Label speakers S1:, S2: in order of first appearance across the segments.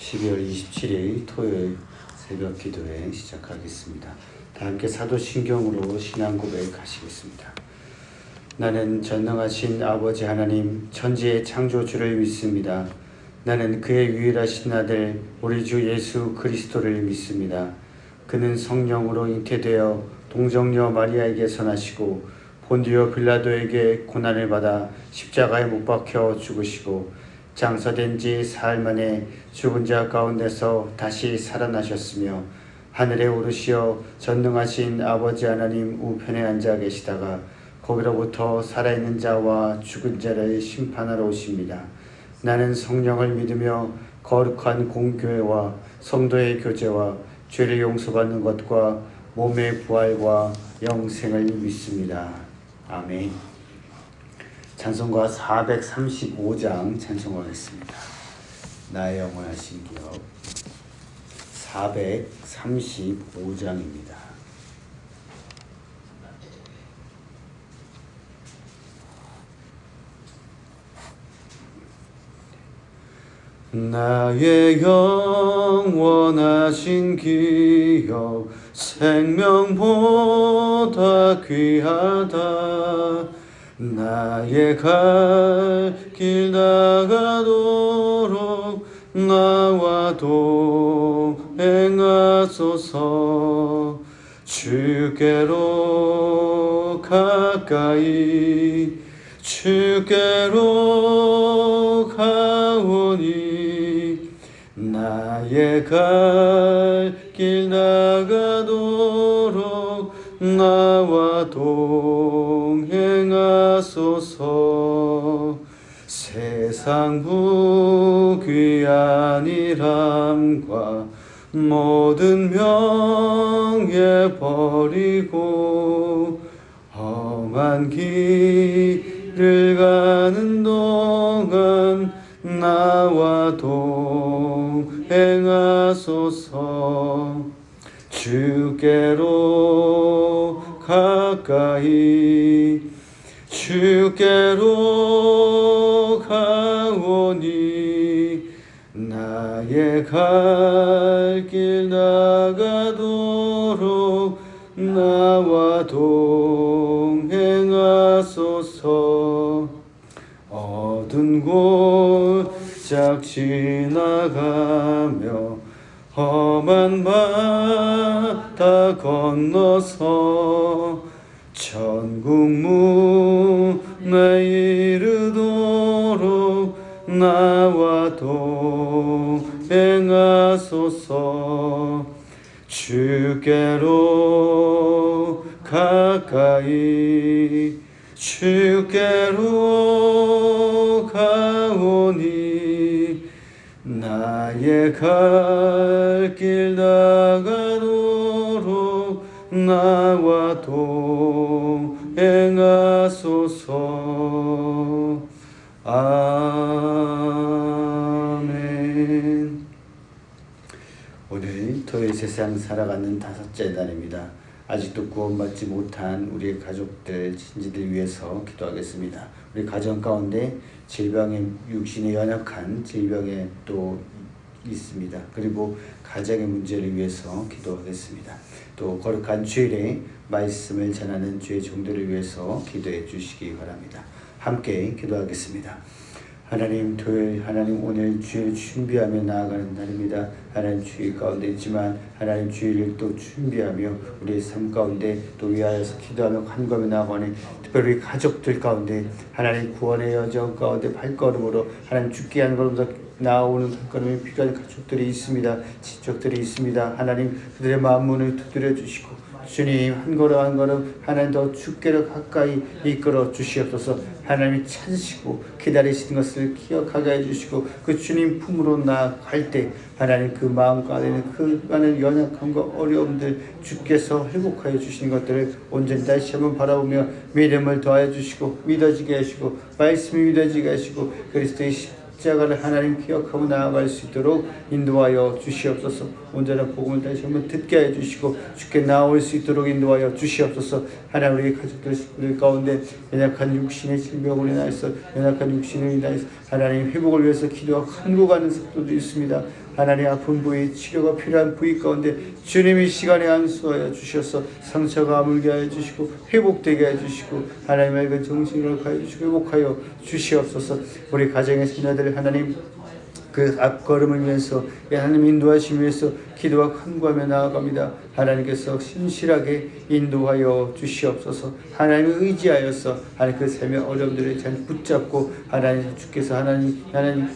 S1: 12월 27일 토요일 새벽 기도회 시작하겠습니다. 다 함께 사도신경으로 신앙 고백하시겠습니다. 나는 전능하신 아버지 하나님 천지의 창조주를 믿습니다. 나는 그의 유일하신 아들 우리 주 예수 그리스도를 믿습니다. 그는 성령으로 잉태되어 동정녀 마리아에게서 나시고 본디오 빌라도에게 고난을 받아 십자가에 못 박혀 죽으시고 장사된 지 사흘 만에 죽은 자 가운데서 다시 살아나셨으며 하늘에 오르시어 전능하신 아버지 하나님 우편에 앉아 계시다가 거기로부터 살아있는 자와 죽은 자를 심판하러 오십니다. 나는 성령을 믿으며 거룩한 공교회와 성도의 교제와 죄를 용서받는 것과 몸의 부활과 영생을 믿습니다. 아멘. 찬송가 435장 찬송하겠습니다. 나의 영원하신 기업 435장입니다. 나의 영원하신 기업 생명보다 귀하다. 나의 갈 길 나가도록 나와 동행하소서. 주께로 가까이 주께로 가오니 나의 갈 길 나가도록 나와 동행하소서. 세상 부귀한 일함과 모든 명예 버리고 험한 길을 가는 동안 나와 동행하소서. 주께로 가까이 주께로 가오니 나의 갈 길 나가도록 나와 동행하소서. 어두운 골짝 지나가며 험한 바다 건너서 천국 문에 이르도록 나와 동행하소서. 주께로 가까이 주께로 가오니 나의 갈 길 나가도록 나와 동행하소서. 아멘. 오늘 토요일 세상 살아가는 다섯째 날입니다. 아직도 구원받지 못한 우리의 가족들, 친지들 위해서 기도하겠습니다. 우리 가정 가운데 질병에 육신에 연약한 질병에 또 있습니다. 그리고 가정의 문제를 위해서 기도하겠습니다. 또 거룩한 주일에 말씀을 전하는 주의 종들을 위해서 기도해 주시기 바랍니다. 함께 기도하겠습니다. 하나님, 토요일 하나님 오늘 주일을 준비하며 나아가는 날입니다. 하나님 주일 가운데 있지만 하나님 주일을 또 준비하며 우리의 삶 가운데 또 위하여서 기도하며 간구하며 나아가는 특별히 가족들 가운데 하나님 구원의 여정 가운데 발걸음으로 하나님 죽게 한 걸음서 나오는 발걸음이 필요한 가족들이 있습니다. 친척들이 있습니다. 하나님 그들의 마음 문을 두드려 주시고 주님 한 걸음 한 걸음 하나님 더 주께로 가까이 이끌어 주시옵소서. 하나님이 찾으시고 기다리시는 것을 기억하게 해주시고 그 주님 품으로 나아갈 때 하나님 그 마음 가운데는 그 많은 연약함과 어려움들 주께서 회복하여 주시는 것들을 온전히 다시 한번 바라보며 믿음을 더하여 주시고 믿어지게 하시고 말씀이 믿어지게 하시고 그리스도의 십자가를 하나님 기억하고 나아갈 수 있도록 인도하여 주시옵소서. 온전한 복음을 다시 한번 듣게 해 주시고 주께 나올 수 있도록 인도하여 주시옵소서. 하나님 우리 가족들 가운데 연약한 육신의 질병으로 인하여서 연약한 육신을 인하여서 하나님 회복을 위해서 기도하고 간구하는 성도도 있습니다. 하나님 아픈 부위 치료가 필요한 부위 가운데 주님이 시간에 안수하여 주셔서 상처가 아물게 하여 주시고 회복되게 하여 주시고 하나님의 그 정신을 가여 주시고 회복하여 주시옵소서. 우리 가정의 자녀들 하나님 그 앞걸음을 위해서 하나님 인도하시기 위해서 기도와 간구하며 나아갑니다. 하나님께서 신실하게 인도하여 주시옵소서. 하나님을 의지하여서 하나님 그 삶의 어려움들을 잘 붙잡고 하나님 주께서 하나님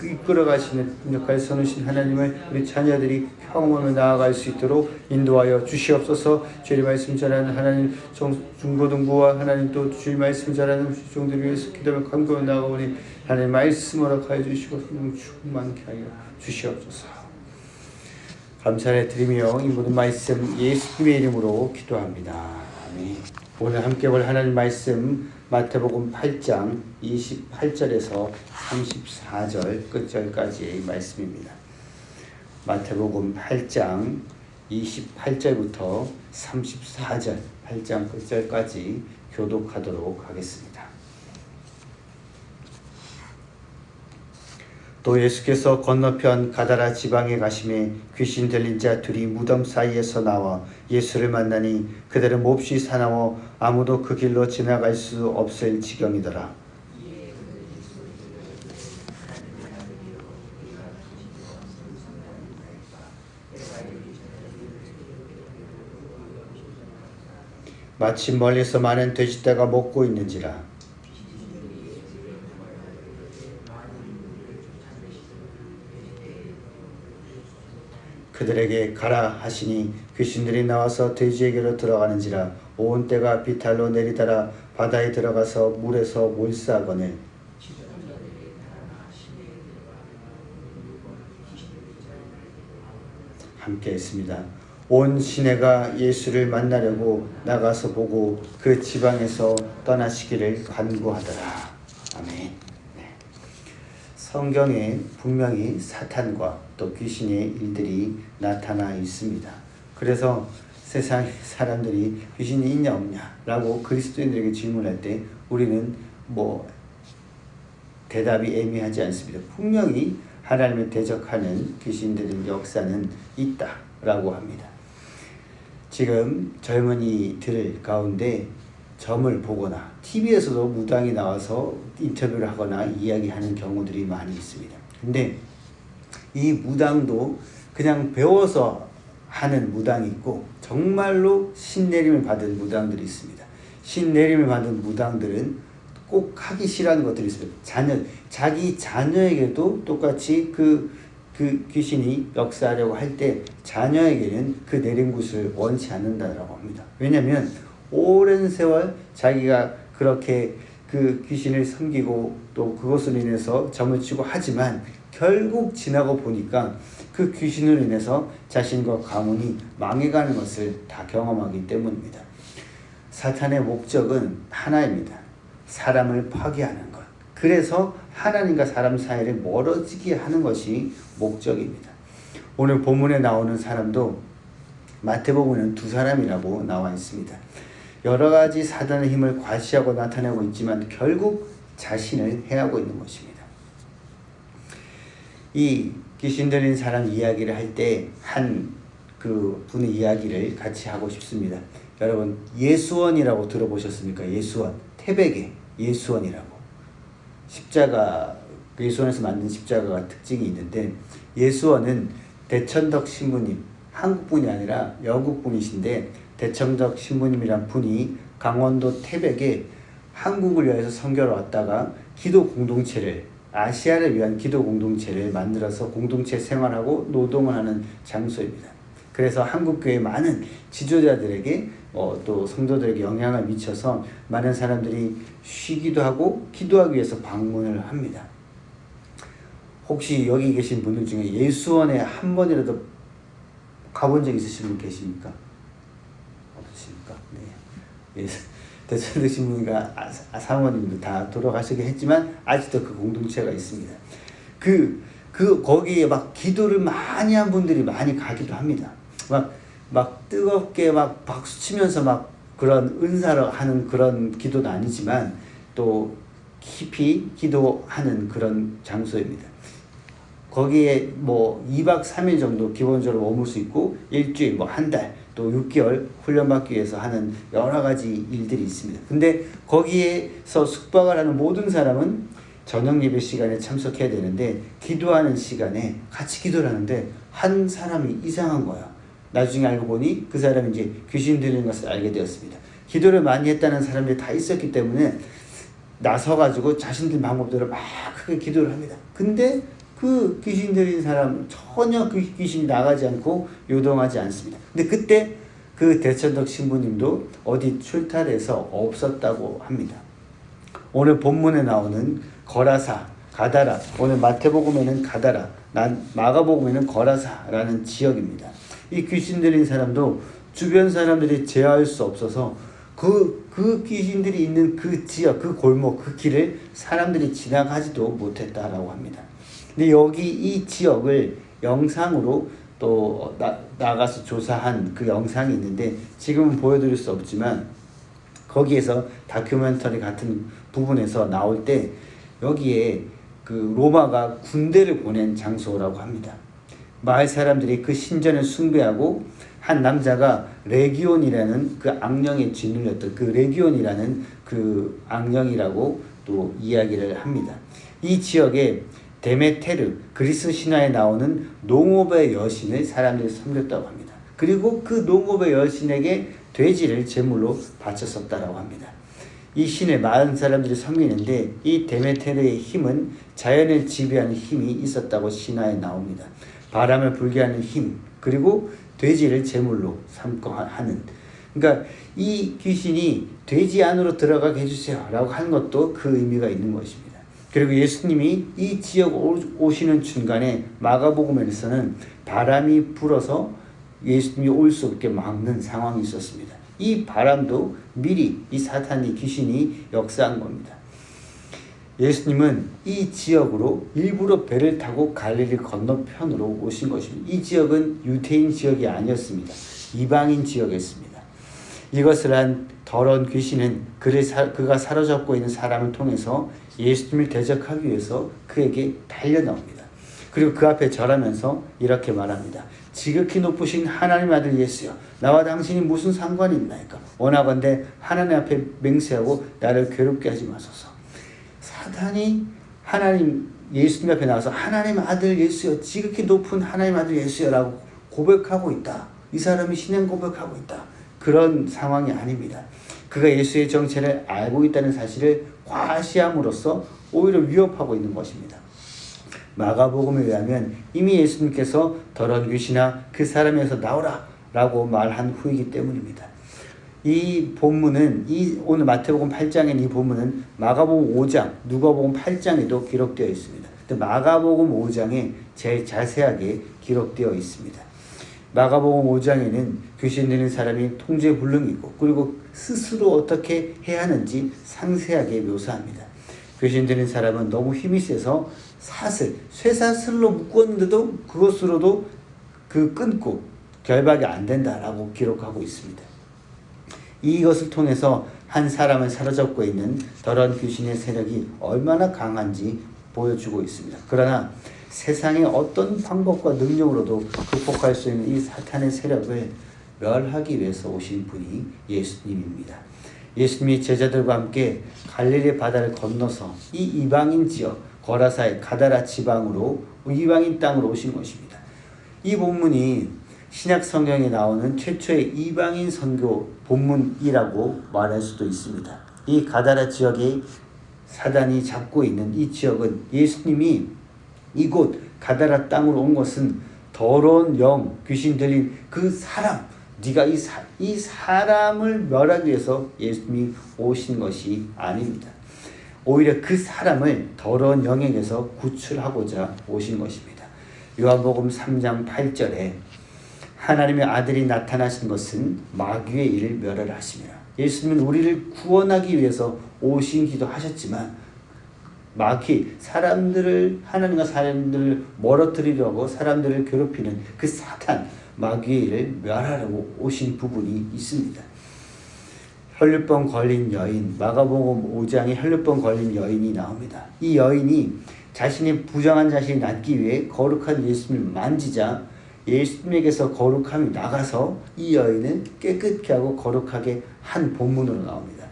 S1: 이끌어 가시는 역할 선우신 하나님을 우리 자녀들이 경험하며 나아갈 수 있도록 인도하여 주시옵소서. 주의 말씀 전하는 하나님 중고등부와 하나님 또 주의 말씀 전하는 종들을 위해서 기도하며 간구하며 나아가오니 하나님 말씀으로 가여 주시고 성령 충만케 하여 주시옵소서. 감사를 드리며 이 모든 말씀 예수님의 이름으로 기도합니다. 아멘. 오늘 함께 볼 하나님 말씀 마태복음 8장 28절에서 34절 끝절까지의 말씀입니다. 마태복음 8장 28절부터 34절 8장 끝절까지 교독하도록 하겠습니다. 또 예수께서 건너편 가다라 지방에 가심에 귀신 들린 자 둘이 무덤 사이에서 나와 예수를 만나니 그들은 몹시 사나워 아무도 그 길로 지나갈 수 없을 지경이더라. 마침 멀리서 많은 돼지떼가 먹고 있는지라. 그들에게 가라 하시니 귀신들이 나와서 돼지에게로 들어가는지라. 온 떼가 비탈로 내리다라 바다에 들어가서 물에서 몰사하거늘 함께 했습니다. 온 시내가 예수를 만나려고 나가서 보고 그 지방에서 떠나시기를 간구하더라. 아멘. 성경에 분명히 사탄과 또 귀신의 일들이 나타나 있습니다. 그래서 세상 사람들이 귀신이 있냐 없냐 라고 그리스도인들에게 질문할 때 우리는 대답이 애매하지 않습니다. 분명히 하나님을 대적하는 귀신들의 역사는 있다라고 합니다. 지금 젊은이들 가운데 점을 보거나 TV에서도 무당이 나와서 인터뷰를 하거나 이야기하는 경우들이 많이 있습니다. 근데 이 무당도 그냥 배워서 하는 무당이 있고 정말로 신내림을 받은 무당들이 있습니다. 신내림을 받은 무당들은 꼭 하기 싫어하는 것들이 있습니다. 자기 자녀에게도 똑같이 그 귀신이 역사하려고 할 때 자녀에게는 그 내림굿을 원치 않는다라고 합니다. 왜냐하면 오랜 세월 자기가 그렇게 그 귀신을 섬기고 또 그것으로 인해서 점을 치고 하지만 결국 지나고 보니까 그 귀신으로 인해서 자신과 가문이 망해가는 것을 다 경험하기 때문입니다. 사탄의 목적은 하나입니다. 사람을 파괴하는 것. 그래서 하나님과 사람 사이를 멀어지게 하는 것이 목적입니다. 오늘 본문에 나오는 사람도 마태복음에는 두 사람이라고 나와 있습니다. 여러 가지 사단의 힘을 과시하고 나타내고 있지만 결국 자신을 해하고 있는 것입니다. 이 귀신 들린 사람 이야기를 할 때 그 분의 이야기를 같이 하고 싶습니다. 여러분 예수원이라고 들어보셨습니까? 예수원, 태백의 예수원이라고. 십자가, 예수원에서 만든 십자가가 특징이 있는데 예수원은 대천덕 신부님, 한국분이 아니라 영국분이신데 대천덕 신부님이란 분이 강원도 태백에 한국을 위해서 선교를 왔다가 기도 공동체를, 아시아를 위한 기도 공동체를 만들어서 공동체 생활하고 노동을 하는 장소입니다. 그래서 한국교회 많은 지도자들에게 또 성도들에게 영향을 미쳐서 많은 사람들이 쉬기도 하고 기도하기 위해서 방문을 합니다. 혹시 여기 계신 분들 중에 예수원에 한 번이라도 가본 적 있으신 분 계십니까? 없으십니까? 네. 대천덕 신부님과 사모님도 다 돌아가시긴 했지만 아직도 그 공동체가 있습니다. 거기에 막 기도를 많이 한 분들이 많이 가기도 합니다. 막 뜨겁게 막 박수 치면서 막 그런 은사를 하는 그런 기도는 아니지만 또 깊이 기도하는 그런 장소입니다. 거기에 뭐 2박 3일 정도 기본적으로 머물 수 있고 일주일, 뭐 한 달, 또 6개월 훈련받기 위해서 하는 여러 가지 일들이 있습니다. 근데 거기에서 숙박을 하는 모든 사람은 저녁 예배 시간에 참석해야 되는데 기도하는 시간에 같이 기도를 하는데 한 사람이 이상한 거야. 나중에 알고 보니 그 사람이 이제 귀신 들리는 것을 알게 되었습니다. 기도를 많이 했다는 사람들이 다 있었기 때문에 나서가지고 자신들 방법대로 막 크게 기도를 합니다. 근데 그 귀신 들린 사람 전혀 그 귀신이 나가지 않고 요동하지 않습니다. 근데 그때 그 대천덕 신부님도 어디 출탈해서 없었다고 합니다. 오늘 본문에 나오는 거라사, 가다라, 오늘 마태복음에는 가다라, 마가복음에는 거라사라는 지역입니다. 이 귀신 들린 사람도 주변 사람들이 제어할 수 없어서 그 귀신들이 있는 그 지역, 그 골목, 그 길을 사람들이 지나가지도 못했다라고 합니다. 근데 여기 이 지역을 영상으로 또 나가서 조사한 그 영상이 있는데 지금은 보여드릴 수 없지만 거기에서 다큐멘터리 같은 부분에서 나올 때 여기에 그 로마가 군대를 보낸 장소라고 합니다. 마을 사람들이 그 신전을 숭배하고 한 남자가 레기온이라는 그 악령에 짓눌렸던 그 레기온이라는 그 악령이라고 또 이야기를 합니다. 이 지역에 데메테르, 그리스 신화에 나오는 농업의 여신을 사람들이 섬겼다고 합니다. 그리고 그 농업의 여신에게 돼지를 제물로 바쳤었다라고 합니다. 이 신을 많은 사람들이 섬기는데 이 데메테르의 힘은 자연을 지배하는 힘이 있었다고 신화에 나옵니다. 바람을 불게 하는 힘, 그리고 돼지를 제물로 삼고 하는, 그러니까 이 귀신이 돼지 안으로 들어가게 해주세요 라고 하는 것도 그 의미가 있는 것입니다. 그리고 예수님이 이 지역 오시는 중간에 마가복음에서는 바람이 불어서 예수님이 올 수 없게 막는 상황이 있었습니다. 이 바람도 미리 이 사탄이, 귀신이 역사한 겁니다. 예수님은 이 지역으로 일부러 배를 타고 갈릴리 건너편으로 오신 것입니다. 이 지역은 유대인 지역이 아니었습니다. 이방인 지역이었습니다. 이것을 한 더러운 귀신은 그가 사로잡고 있는 사람을 통해서 예수님을 대적하기 위해서 그에게 달려나옵니다. 그리고 그 앞에 절하면서 이렇게 말합니다. 지극히 높으신 하나님 아들 예수여, 나와 당신이 무슨 상관이 있나이까? 원하건대 하나님 앞에 맹세하고 나를 괴롭게 하지 마소서. 사탄이 하나님 예수님 앞에 나와서 하나님 아들 예수여, 지극히 높은 하나님 아들 예수여라고 고백하고 있다. 이 사람이 신앙 고백하고 있다. 그런 상황이 아닙니다. 그가 예수의 정체를 알고 있다는 사실을 과시함으로써 오히려 위협하고 있는 것입니다. 마가복음에 의하면 이미 예수님께서 더러운 귀신아 그 사람에서 나오라 라고 말한 후이기 때문입니다. 이 본문은 오늘 마태복음 8장인 이 본문은 마가복음 5장, 누가복음 8장에도 기록되어 있습니다. 마가복음 5장에 제일 자세하게 기록되어 있습니다. 마가복음 5장에는 귀신 들린 사람이 통제불능이고 그리고 스스로 어떻게 해야 하는지 상세하게 묘사합니다. 귀신 들린 사람은 너무 힘이 세서 쇠사슬로 묶었는데도 그것으로도 끊고 결박이 안 된다라고 기록하고 있습니다. 이것을 통해서 한 사람을 사로잡고 있는 더러운 귀신의 세력이 얼마나 강한지 보여주고 있습니다. 그러나 세상의 어떤 방법과 능력으로도 극복할 수 있는 이 사탄의 세력을 멸하기 위해서 오신 분이 예수님입니다. 예수님이 제자들과 함께 갈릴리 바다를 건너서 이 이방인 지역 거라사의 가다라 지방으로 이방인 땅으로 오신 것입니다. 이 본문이 신약 성경에 나오는 최초의 이방인 선교 본문이라고 말할 수도 있습니다. 이 가다라 지역에 사단이 잡고 있는 이 지역은 예수님이 이곳 가다라 땅으로 온 것은 더러운 영, 귀신 들린 그 사람, 네가 이 사람을 멸하기 위해서 예수님이 오신 것이 아닙니다. 오히려 그 사람을 더러운 영에게서 구출하고자 오신 것입니다. 요한복음 3장 8절에 하나님의 아들이 나타나신 것은 마귀의 일을 멸하라 하시니라. 예수님은 우리를 구원하기 위해서 오신기도 하셨지만 마귀, 하나님과 사람들을 멀어뜨리려고 사람들을 괴롭히는 그 사탄, 마귀의 일을 멸하려고 오신 부분이 있습니다. 혈류병 걸린 여인, 마가복음 5장에 혈류병 걸린 여인이 나옵니다. 이 여인이 자신이 부정한 자신이 낫기 위해 거룩한 예수님을 만지자 예수님에게서 거룩함이 나가서 이 여인은 깨끗게 하고 거룩하게 한 본문으로 나옵니다.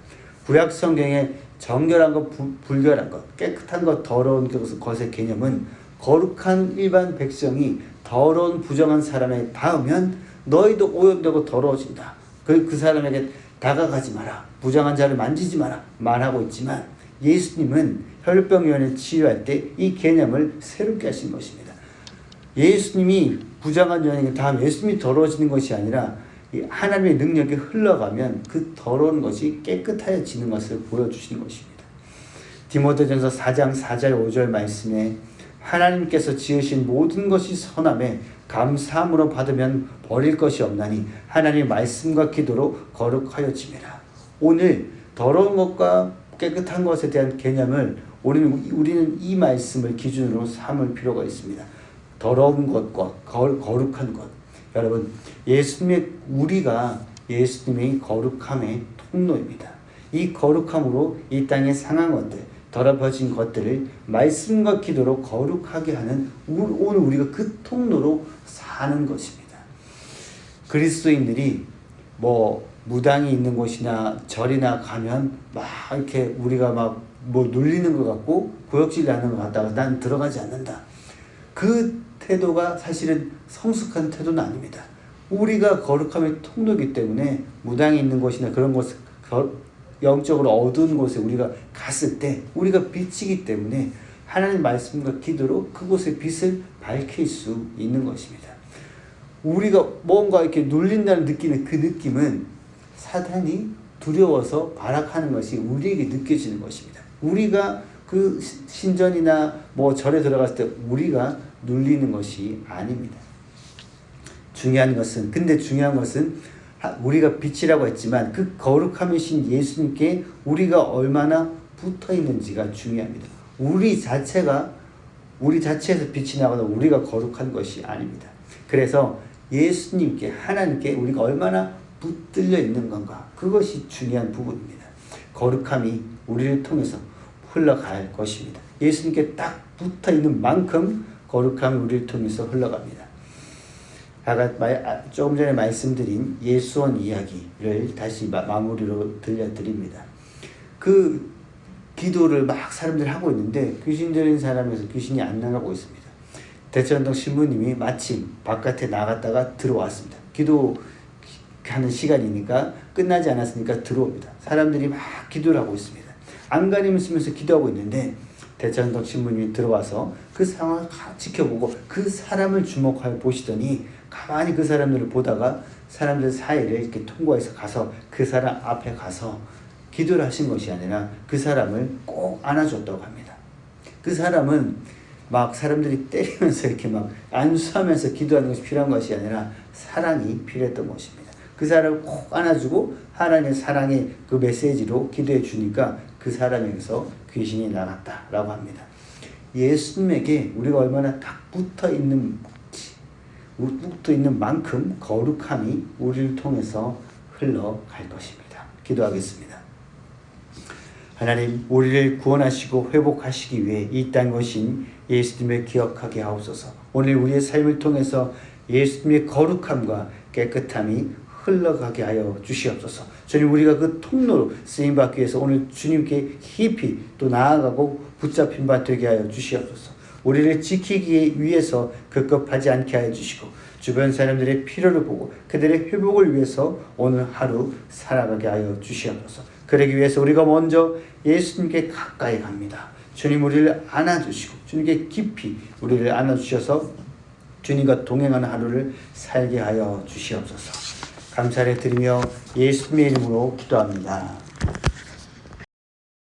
S1: 구약 성경에 정결한 것, 불결한 것, 깨끗한 것, 더러운 것의 개념은 거룩한 일반 백성이 더러운 부정한 사람에 닿으면 너희도 오염되고 더러워진다. 그 사람에게 다가가지 마라. 부정한 자를 만지지 마라. 말하고 있지만 예수님은 혈류병 여인을 치유할 때 이 개념을 새롭게 하신 것입니다. 예수님이 부정한 여인에게 닿으면 예수님이 더러워지는 것이 아니라 하나님의 능력이 흘러가면 그 더러운 것이 깨끗해지는 것을 보여주시는 것입니다. 디모데전서 4장 4절 5절 말씀에 하나님께서 지으신 모든 것이 선함에 감사함으로 받으면 버릴 것이 없나니 하나님의 말씀과 기도로 거룩하여 지매라. 오늘 더러운 것과 깨끗한 것에 대한 개념을 우리는 이 말씀을 기준으로 삼을 필요가 있습니다. 더러운 것과 거룩한 것. 여러분, 우리가 예수님의 거룩함의 통로입니다. 이 거룩함으로 이 땅에 상한 것들, 더럽혀진 것들을 말씀과 기도로 거룩하게 하는 오늘 우리가 그 통로로 사는 것입니다. 그리스도인들이 무당이 있는 곳이나 절이나 가면 막 이렇게 우리가 막 눌리는 것 같고 구역질 나는 것 같다가 난 들어가지 않는다. 그 태도가 사실은 성숙한 태도는 아닙니다. 우리가 거룩함의 통로이기 때문에 무당이 있는 곳이나 그런 곳, 영적으로 어두운 곳에 우리가 갔을 때 우리가 빛이기 때문에 하나님 말씀과 기도로 그곳의 빛을 밝힐 수 있는 것입니다. 우리가 뭔가 이렇게 눌린다는 느끼는 그 느낌은 사탄이 두려워서 발악하는 것이 우리에게 느껴지는 것입니다. 우리가 그 신전이나 절에 들어갔을 때 우리가 눌리는 것이 아닙니다. 중요한 것은 우리가 빛이라고 했지만 그 거룩함이신 예수님께 우리가 얼마나 붙어 있는지가 중요합니다. 우리 자체에서 빛이 나거나 우리가 거룩한 것이 아닙니다. 그래서 예수님께, 하나님께 우리가 얼마나 붙들려 있는 건가, 그것이 중요한 부분입니다. 거룩함이 우리를 통해서 흘러갈 것입니다. 예수님께 딱 붙어 있는 만큼 거룩함이 우리를 통해서 흘러갑니다. 조금 전에 말씀드린 예수원 이야기를 다시 마무리로 들려드립니다. 그 기도를 막 사람들이 하고 있는데 귀신 들린 사람에서 귀신이 안 나가고 있습니다. 대천동 신부님이 마침 바깥에 나갔다가 들어왔습니다. 기도하는 시간이니까 끝나지 않았으니까 들어옵니다. 사람들이 막 기도를 하고 있습니다. 안간힘을 쓰면서 기도하고 있는데 대천동 신부님이 들어와서 그 상황을 지켜보고 그 사람을 주목하여 보시더니 가만히 그 사람들을 보다가 사람들 사이를 이렇게 통과해서 가서 그 사람 앞에 가서 기도를 하신 것이 아니라 그 사람을 꼭 안아줬다고 합니다. 그 사람은 막 사람들이 때리면서 이렇게 막 안수하면서 기도하는 것이 필요한 것이 아니라 사랑이 필요했던 것입니다. 그 사람을 꼭 안아주고 하나님의 사랑의 그 메시지로 기도해 주니까 그 사람에게서 귀신이 나갔다라고 합니다. 예수님에게 우리가 얼마나 딱 붙어 있는 만큼 거룩함이 우리를 통해서 흘러갈 것입니다. 기도하겠습니다. 하나님, 우리를 구원하시고 회복하시기 위해 이 땅에 오신 예수님을 기억하게 하옵소서. 오늘 우리의 삶을 통해서 예수님의 거룩함과 깨끗함이 흘러가게 하여 주시옵소서. 주님, 우리가 그 통로로 쓰임받기 위해서 오늘 주님께 깊이 또 나아가고 붙잡힌 바 되게 하여 주시옵소서. 우리를 지키기 위해서 급급하지 않게 하여 주시고 주변 사람들의 필요를 보고 그들의 회복을 위해서 오늘 하루 살아가게 하여 주시옵소서. 그러기 위해서 우리가 먼저 예수님께 가까이 갑니다. 주님, 우리를 안아주시고 주님께 깊이 우리를 안아주셔서 주님과 동행하는 하루를 살게 하여 주시옵소서. 감사를 드리며 예수님의 이름으로 기도합니다.